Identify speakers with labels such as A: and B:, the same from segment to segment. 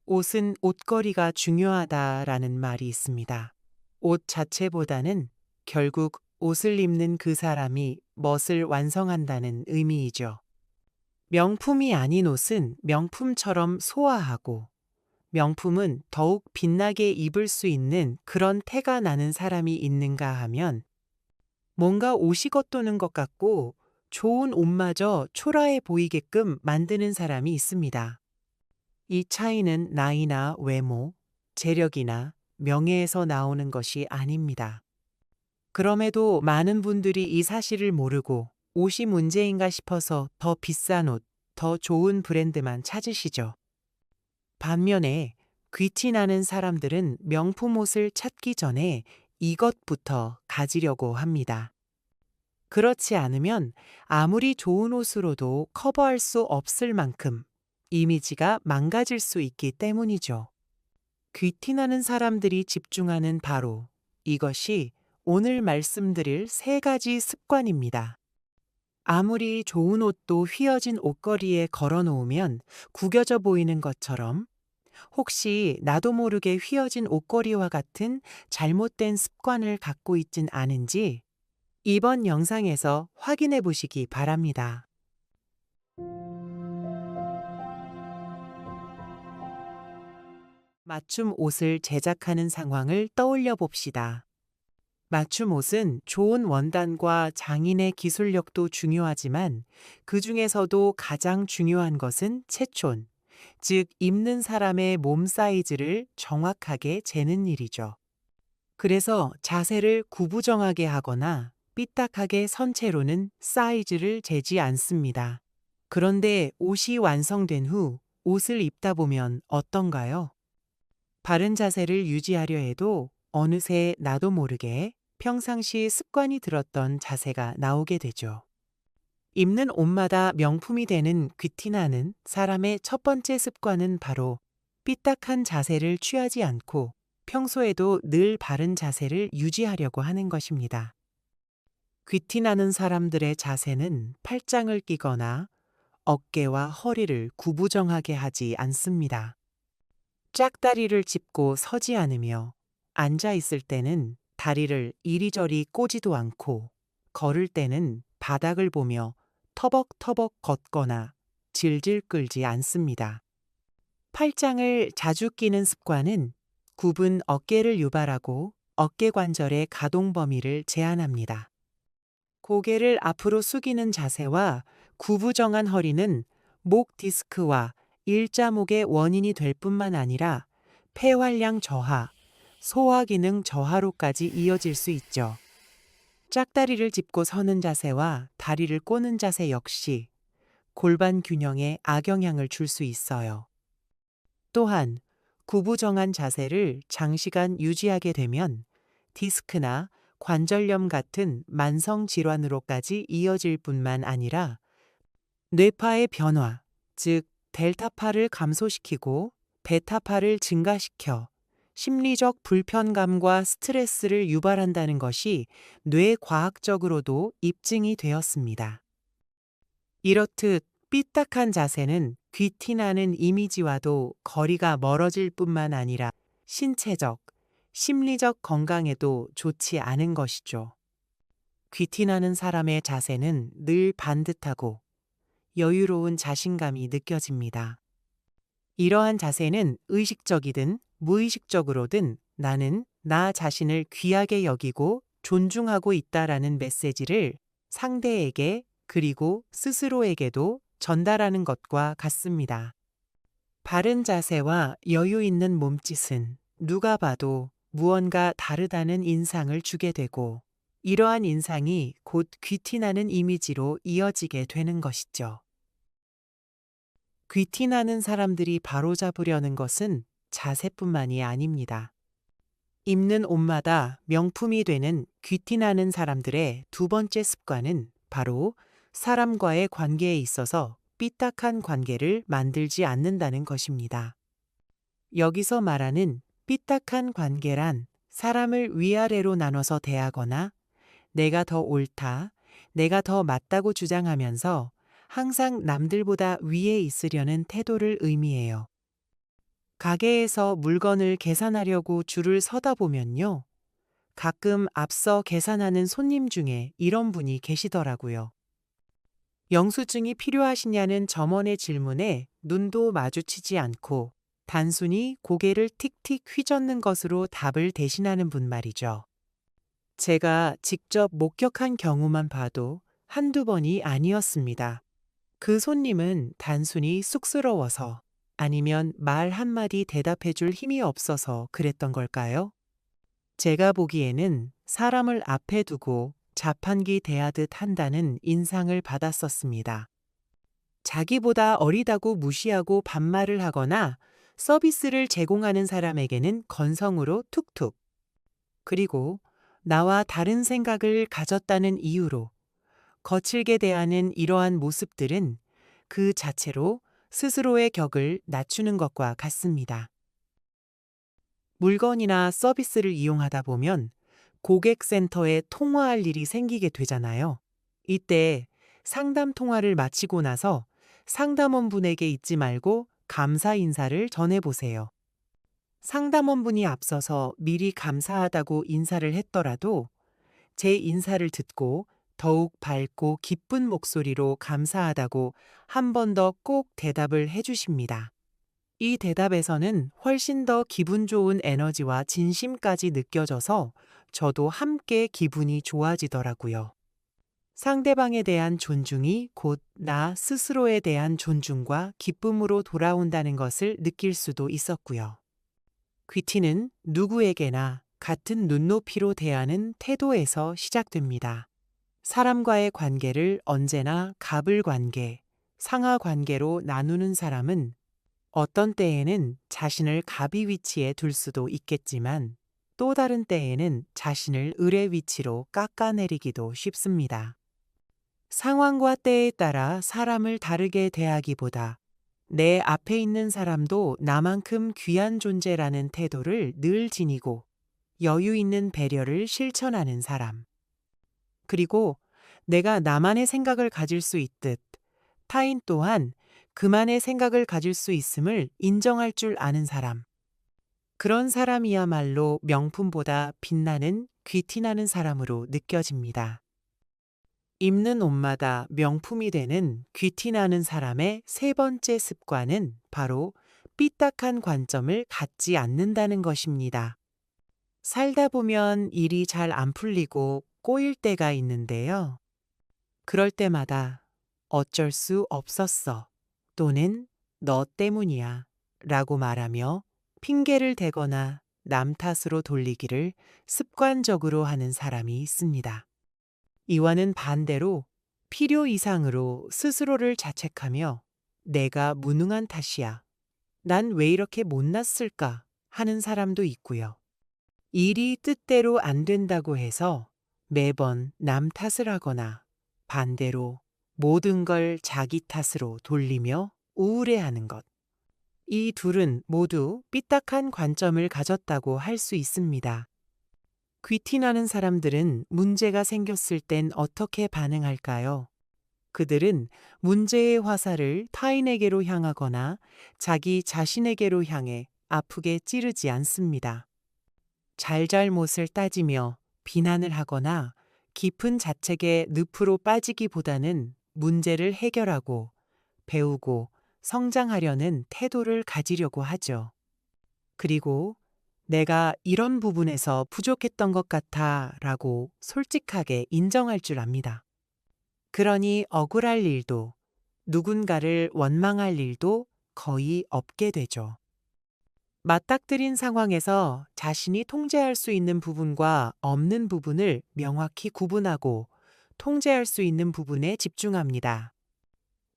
A: 옷은 옷걸이가 중요하다라는 말이 있습니다. 옷 자체보다는 결국 옷을 입는 그 사람이 멋을 완성한다는 의미이죠. 명품이 아닌 옷은 명품처럼 소화하고, 명품은 더욱 빛나게 입을 수 있는 그런 태가 나는 사람이 있는가 하면 뭔가 옷이 겉도는 것 같고 좋은 옷마저 초라해 보이게끔 만드는 사람이 있습니다. 이 차이는 나이나 외모, 재력이나 명예에서 나오는 것이 아닙니다. 그럼에도 많은 분들이 이 사실을 모르고 옷이 문제인가 싶어서 더 비싼 옷, 더 좋은 브랜드만 찾으시죠. 반면에 귀티 나는 사람들은 명품 옷을 찾기 전에 이것부터 가지려고 합니다. 그렇지 않으면 아무리 좋은 옷으로도 커버할 수 없을 만큼 이미지가 망가질 수 있기 때문이죠. 귀티나는 사람들이 집중하는 바로 이것이 오늘 말씀드릴 세 가지 습관입니다. 아무리 좋은 옷도 휘어진 옷걸이에 걸어 놓으면 구겨져 보이는 것처럼 혹시 나도 모르게 휘어진 옷걸이와 같은 잘못된 습관을 갖고 있진 않은지 이번 영상에서 확인해 보시기 바랍니다. 맞춤 옷을 제작하는 상황을 떠올려 봅시다. 맞춤 옷은 좋은 원단과 장인의 기술력도 중요하지만 그 중에서도 가장 중요한 것은 체촌, 즉 입는 사람의 몸 사이즈를 정확하게 재는 일이죠. 그래서 자세를 구부정하게 하거나 삐딱하게 선 채로는 사이즈를 재지 않습니다. 그런데 옷이 완성된 후 옷을 입다 보면 어떤가요? 바른 자세를 유지하려 해도 어느새 나도 모르게 평상시 습관이 들었던 자세가 나오게 되죠. 입는 옷마다 명품이 되는 귀티나는 사람의 첫 번째 습관은 바로 삐딱한 자세를 취하지 않고 평소에도 늘 바른 자세를 유지하려고 하는 것입니다. 귀티나는 사람들의 자세는 팔짱을 끼거나 어깨와 허리를 구부정하게 하지 않습니다. 짝다리를 짚고 서지 않으며 앉아 있을 때는 다리를 이리저리 꼬지도 않고 걸을 때는 바닥을 보며 터벅터벅 걷거나 질질 끌지 않습니다. 팔짱을 자주 끼는 습관은 굽은 어깨를 유발하고 어깨 관절의 가동 범위를 제한합니다. 고개를 앞으로 숙이는 자세와 구부정한 허리는 목 디스크와 일자목의 원인이 될 뿐만 아니라 폐활량 저하, 소화 기능 저하로까지 이어질 수 있죠. 짝다리를 짚고 서는 자세와 다리를 꼬는 자세 역시 골반 균형에 악영향을 줄 수 있어요. 또한 구부정한 자세를 장시간 유지하게 되면 디스크나 관절염 같은 만성 질환으로까지 이어질 뿐만 아니라 뇌파의 변화, 즉 델타파를 감소시키고 베타파를 증가시켜 심리적 불편감과 스트레스를 유발한다는 것이 뇌과학적으로도 입증이 되었습니다. 이렇듯 삐딱한 자세는 귀티나는 이미지와도 거리가 멀어질 뿐만 아니라 신체적, 심리적 건강에도 좋지 않은 것이죠. 귀티나는 사람의 자세는 늘 반듯하고 여유로운 자신감이 느껴집니다. 이러한 자세는 의식적이든 무의식적으로든 나는 나 자신을 귀하게 여기고 존중하고 있다라는 메시지를 상대에게 그리고 스스로에게도 전달하는 것과 같습니다. 바른 자세와 여유 있는 몸짓은 누가 봐도 무언가 다르다는 인상을 주게 되고 이러한 인상이 곧 귀티나는 이미지로 이어지게 되는 것이죠. 귀티나는 사람들이 바로잡으려는 것은 자세뿐만이 아닙니다. 입는 옷마다 명품이 되는 귀티나는 사람들의 두 번째 습관은 바로 사람과의 관계에 있어서 삐딱한 관계를 만들지 않는다는 것입니다. 여기서 말하는 삐딱한 관계란 사람을 위아래로 나눠서 대하거나 내가 더 옳다, 내가 더 맞다고 주장하면서 항상 남들보다 위에 있으려는 태도를 의미해요. 가게에서 물건을 계산하려고 줄을 서다 보면요. 가끔 앞서 계산하는 손님 중에 이런 분이 계시더라고요. 영수증이 필요하시냐는 점원의 질문에 눈도 마주치지 않고 단순히 고개를 틱틱 휘젓는 것으로 답을 대신하는 분 말이죠. 제가 직접 목격한 경우만 봐도 한두 번이 아니었습니다. 그 손님은 단순히 쑥스러워서 아니면 말 한마디 대답해 줄 힘이 없어서 그랬던 걸까요? 제가 보기에는 사람을 앞에 두고 자판기 대하듯 한다는 인상을 받았었습니다. 자기보다 어리다고 무시하고 반말을 하거나 서비스를 제공하는 사람에게는 건성으로 툭툭. 그리고 나와 다른 생각을 가졌다는 이유로 거칠게 대하는 이러한 모습들은 그 자체로 스스로의 격을 낮추는 것과 같습니다. 물건이나 서비스를 이용하다 보면 고객센터에 통화할 일이 생기게 되잖아요. 이때 상담 통화를 마치고 나서 상담원분에게 잊지 말고 감사 인사를 전해보세요. 상담원분이 앞서서 미리 감사하다고 인사를 했더라도 제 인사를 듣고 더욱 밝고 기쁜 목소리로 감사하다고 한 번 더 꼭 대답을 해주십니다. 이 대답에서는 훨씬 더 기분 좋은 에너지와 진심까지 느껴져서 저도 함께 기분이 좋아지더라고요. 상대방에 대한 존중이 곧 나 스스로에 대한 존중과 기쁨으로 돌아온다는 것을 느낄 수도 있었고요. 귀티는 누구에게나 같은 눈높이로 대하는 태도에서 시작됩니다. 사람과의 관계를 언제나 갑을 관계, 상하 관계로 나누는 사람은 어떤 때에는 자신을 갑의 위치에 둘 수도 있겠지만 또 다른 때에는 자신을 을의 위치로 깎아내리기도 쉽습니다. 상황과 때에 따라 사람을 다르게 대하기보다 내 앞에 있는 사람도 나만큼 귀한 존재라는 태도를 늘 지니고 여유 있는 배려를 실천하는 사람. 그리고 내가 나만의 생각을 가질 수 있듯 타인 또한 그만의 생각을 가질 수 있음을 인정할 줄 아는 사람. 그런 사람이야말로 명품보다 빛나는 귀티나는 사람으로 느껴집니다. 입는 옷마다 명품이 되는 귀티나는 사람의 세 번째 습관은 바로 삐딱한 관점을 갖지 않는다는 것입니다. 살다 보면 일이 잘 안 풀리고 꼬일 때가 있는데요. 그럴 때마다 어쩔 수 없었어 또는 너 때문이야 라고 말하며 핑계를 대거나 남 탓으로 돌리기를 습관적으로 하는 사람이 있습니다. 이와는 반대로 필요 이상으로 스스로를 자책하며 내가 무능한 탓이야. 난 왜 이렇게 못났을까 하는 사람도 있고요. 일이 뜻대로 안 된다고 해서 매번 남 탓을 하거나 반대로 모든 걸 자기 탓으로 돌리며 우울해하는 것. 이 둘은 모두 삐딱한 관점을 가졌다고 할 수 있습니다. 귀티나는 사람들은 문제가 생겼을 땐 어떻게 반응할까요? 그들은 문제의 화살을 타인에게로 향하거나 자기 자신에게로 향해 아프게 찌르지 않습니다. 잘잘못을 따지며 비난을 하거나 깊은 자책의 늪으로 빠지기보다는 문제를 해결하고 배우고 성장하려는 태도를 가지려고 하죠. 그리고 내가 이런 부분에서 부족했던 것 같아 라고 솔직하게 인정할 줄 압니다. 그러니 억울할 일도 누군가를 원망할 일도 거의 없게 되죠. 맞닥뜨린 상황에서 자신이 통제할 수 있는 부분과 없는 부분을 명확히 구분하고 통제할 수 있는 부분에 집중합니다.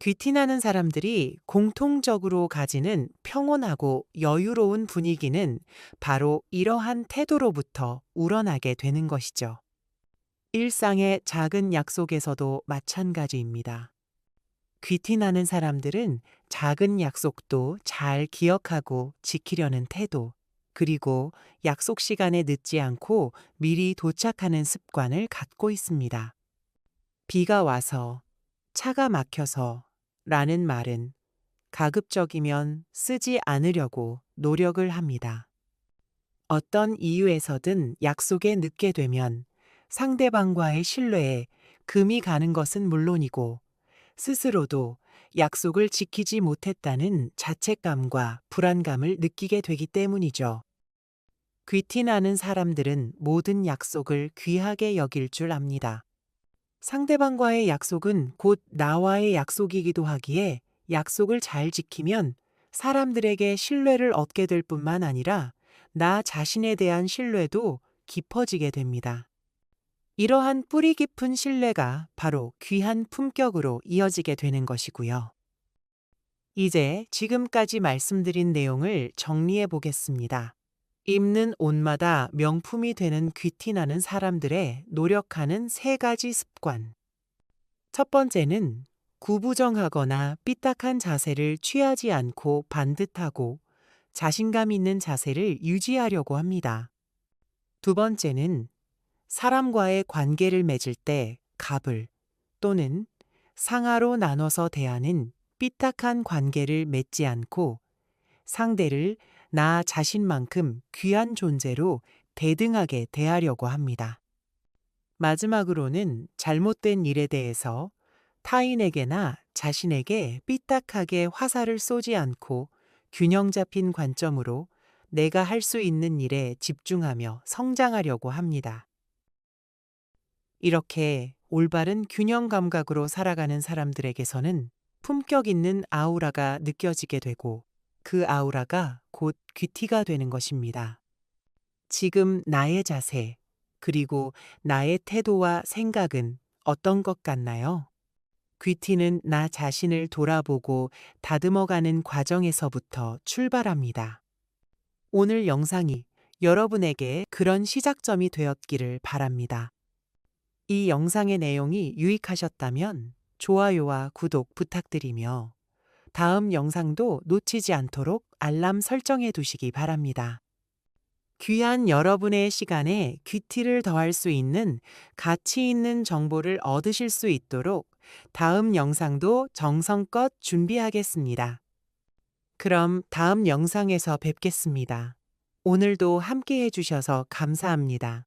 A: 귀티나는 사람들이 공통적으로 가지는 평온하고 여유로운 분위기는 바로 이러한 태도로부터 우러나게 되는 것이죠. 일상의 작은 약속에서도 마찬가지입니다. 귀티나는 사람들은 작은 약속도 잘 기억하고 지키려는 태도, 그리고 약속 시간에 늦지 않고 미리 도착하는 습관을 갖고 있습니다. 비가 와서, 차가 막혀서 라는 말은 가급적이면 쓰지 않으려고 노력을 합니다. 어떤 이유에서든 약속에 늦게 되면 상대방과의 신뢰에 금이 가는 것은 물론이고 스스로도 약속을 지키지 못했다는 자책감과 불안감을 느끼게 되기 때문이죠. 귀티나는 사람들은 모든 약속을 귀하게 여길 줄 압니다. 상대방과의 약속은 곧 나와의 약속이기도 하기에 약속을 잘 지키면 사람들에게 신뢰를 얻게 될 뿐만 아니라 나 자신에 대한 신뢰도 깊어지게 됩니다. 이러한 뿌리 깊은 신뢰가 바로 귀한 품격으로 이어지게 되는 것이고요. 이제 지금까지 말씀드린 내용을 정리해 보겠습니다. 입는 옷마다 명품이 되는 귀티나는 사람들의 노력하는 세 가지 습관. 첫 번째는 구부정하거나 삐딱한 자세를 취하지 않고 반듯하고 자신감 있는 자세를 유지하려고 합니다. 두 번째는 사람과의 관계를 맺을 때 갑을 또는 상하로 나눠서 대하는 삐딱한 관계를 맺지 않고 상대를 나 자신만큼 귀한 존재로 대등하게 대하려고 합니다. 마지막으로는 잘못된 일에 대해서 타인에게나 자신에게 삐딱하게 화살을 쏘지 않고 균형 잡힌 관점으로 내가 할 수 있는 일에 집중하며 성장하려고 합니다. 이렇게 올바른 균형 감각으로 살아가는 사람들에게서는 품격 있는 아우라가 느껴지게 되고 그 아우라가 곧 귀티가 되는 것입니다. 지금 나의 자세, 그리고 나의 태도와 생각은 어떤 것 같나요? 귀티는 나 자신을 돌아보고 다듬어가는 과정에서부터 출발합니다. 오늘 영상이 여러분에게 그런 시작점이 되었기를 바랍니다. 이 영상의 내용이 유익하셨다면 좋아요와 구독 부탁드리며 다음 영상도 놓치지 않도록 알람 설정해 두시기 바랍니다. 귀한 여러분의 시간에 귀티를 더할 수 있는 가치 있는 정보를 얻으실 수 있도록 다음 영상도 정성껏 준비하겠습니다. 그럼 다음 영상에서 뵙겠습니다. 오늘도 함께 해주셔서 감사합니다.